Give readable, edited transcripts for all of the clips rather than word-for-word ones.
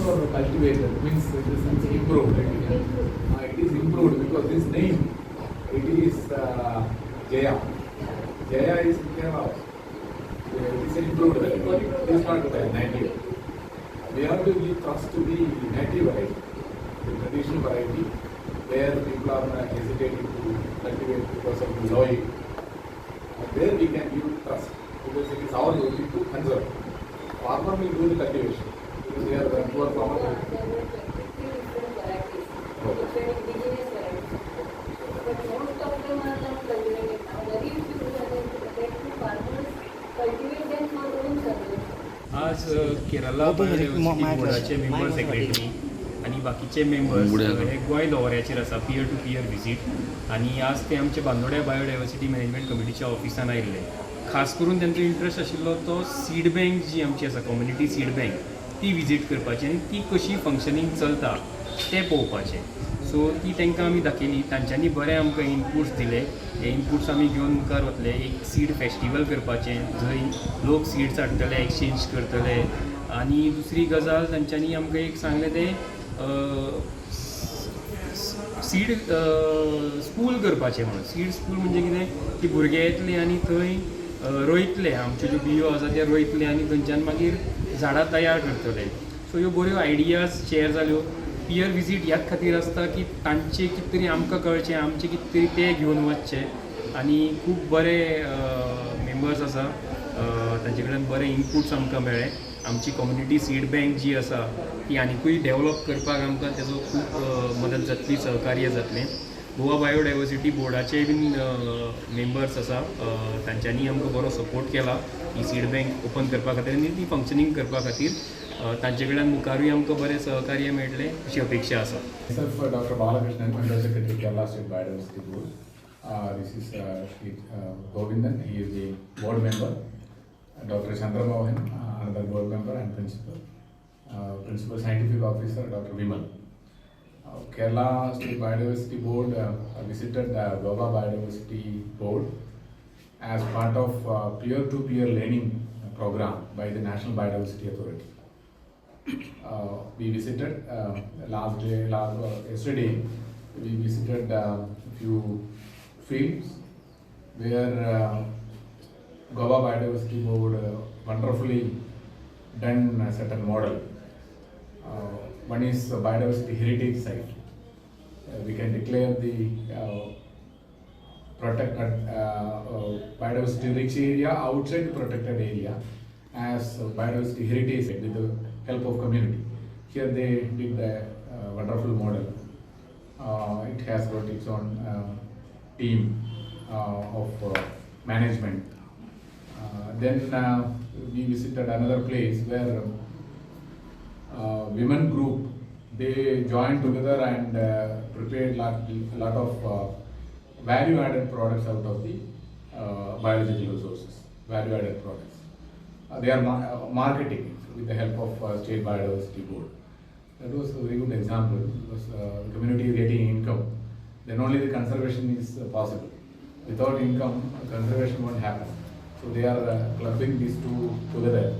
or cultivated means it is improved. It is improved because this name, it is Jaya. Jaya is Kerala. It is an improved variety. It is not native. We have to give trust to the native variety, the traditional variety, where people are hesitating to cultivate because of the soil. There we can give trust because it is our duty to conserve. Farmer will do the cultivation because they are poor farmer. There were 50 different varieties, different indigenous varieties. But most of them are not cultivated now. Very few farmers cultivate them for own consumption. आज Kerala biodiversity बोर्डाचे member secretary आणि बाकीचे members हे गोंय दौऱ्याचेर आसा peer to peer visit आणि आज ते आमचे बांदोड्या biodiversity management कमिटीच्या ऑफिसान आयिल्ले. खास करून तांचो इंट्रस्ट आशिल्लो तो सीड बँक जी आमची आसा कम्युनिटी सीड बँक ती विजीट करपाची आनी ती कशी फंक्शनींग चलता तें पळोवपाचें. सो ती तांकां आमी दाखयली. तांच्यांनी बरे आमकां इनपुट्स दिले. हे इनपुट्स आमी घेवन मुखार वतले. एक सीड फेस्टिवल करपाचें जंय लोक सीड्स हाडटले, एक्सचेंज करतले. आनी दुसरी गजाल तांच्यांनी आमकां एक सांगलें तें सीड स्कूल करपाचें म्हणून. सीड स्कूल म्हणजे कितें की भुरगे येतले आनी थंय रोयतले, आमच्यो ज्यो बियो आसा त्यो रोयतले आनी थंयच्यान मागीर झाडां तयार करतले. सो ह्यो बऱ्यो आयडियाज शेअर जाल्यो. पियर विजीट ह्याच खातीर आसता की तांचें कितें तरी आमकां कळचें, आमचें कितें तरी ते घेवन वचचें. आनी खूब बरे मेंबर्स आसा, तांचे कडल्यान बरे इनपुट्स आमकां मेळ्ळे. आमची कम्युनिटी सीड बँक जी आसा ती आनिकूय डेवलप करपाक आमकां तेजो खूब मदत जातली, सहकार्य जातलें. गोवा बायोडायव्हर्सिटी बोर्डाचे बीन मेंबर्स आसा, तांच्यांनी आमकां बरो सपोर्ट केला ही सीड बँक ओपन करपा खातीर आनी ती फंक्शनींग करपा खातीर. तांचे कडल्यान मुखारूय आमकां बरें सहकार्य मेळटलें अशी अपेक्षा आसा. Myself, Dr. Balakrishnan, Under Secretary, Kerala State Biodiversity Board. This is Govindan. He is the board member. Dr. Chandramohan, another board member and principal. Principal Scientific Officer, Dr. Vimal. Kerala State Biodiversity Board visited the Goa Biodiversity Board as part of peer-to-peer learning program by the National Biodiversity Authority. We visited yesterday. We visited a few fields where Goa Biodiversity Board wonderfully done a certain model. One is biodiversity heritage site. We can declare the protected biodiversity rich area outside the protected area as biodiversity heritage site with the help of community. Here they did a wonderful model. It has got its own team of management. Then we visited another place where women group, they joined together and prepared lot of value added products out of the biological resources, value added products. They are marketing it with the help of State Biodiversity Board. That was a very good example because the community is getting income. Then only the conservation is possible. Without income, conservation won't happen. So they are clubbing these two together.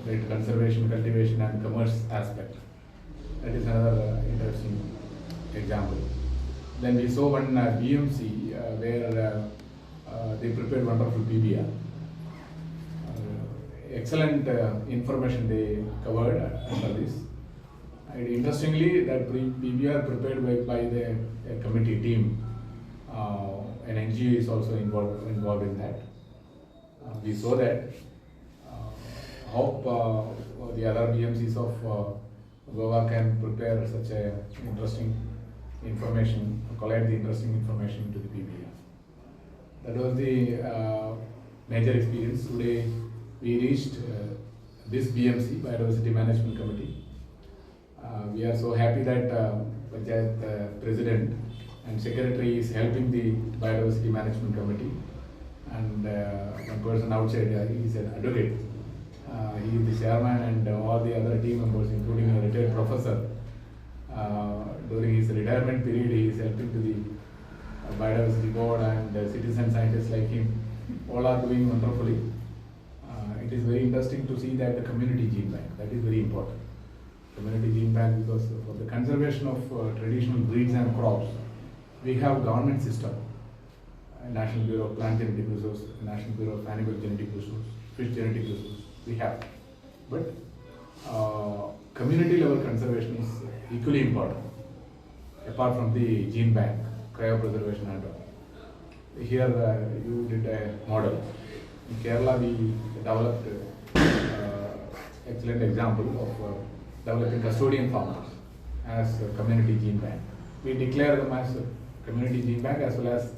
The conservation, cultivation and commerce aspect. That is another interesting example. Then we saw one BMC where they prepared wonderful PBR. Excellent information they covered under this. And interestingly, that PBR prepared by the committee team. An NGO is also involved in that. We saw that. Hope the other BMCs of Goa can prepare such a interesting information, collect the interesting information to the PBR. That was the major experience. Today we reached this BMC, Biodiversity Management Committee. We are so happy that Panchayat President and Secretary is helping the Biodiversity Management Committee. And one person outside, he is an advocate. He is the chairman and all the other team members, including a retired professor. During his retirement period, he is helping to the Biodiversity Board and citizen scientists like him. All are doing wonderfully. It is very interesting to see that the community gene bank, that is very important. community gene bank, because for the conservation of traditional breeds and crops, we have government system, National Bureau of Plant Genetic Resources, National Bureau of Animal Genetic Resources, Fish Genetic Resources, we have. But community level conservation is equally important, apart from the gene bank, cryopreservation and all. Here you did a model. In Kerala we developed excellent example of developing custodian farmers as a community gene bank. We declare them as a community gene bank as well as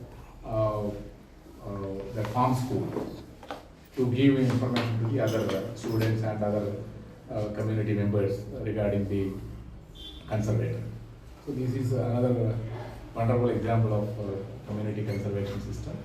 the farm school to give information to the other students and other community members regarding the conservation. So this is another wonderful example of community conservation system.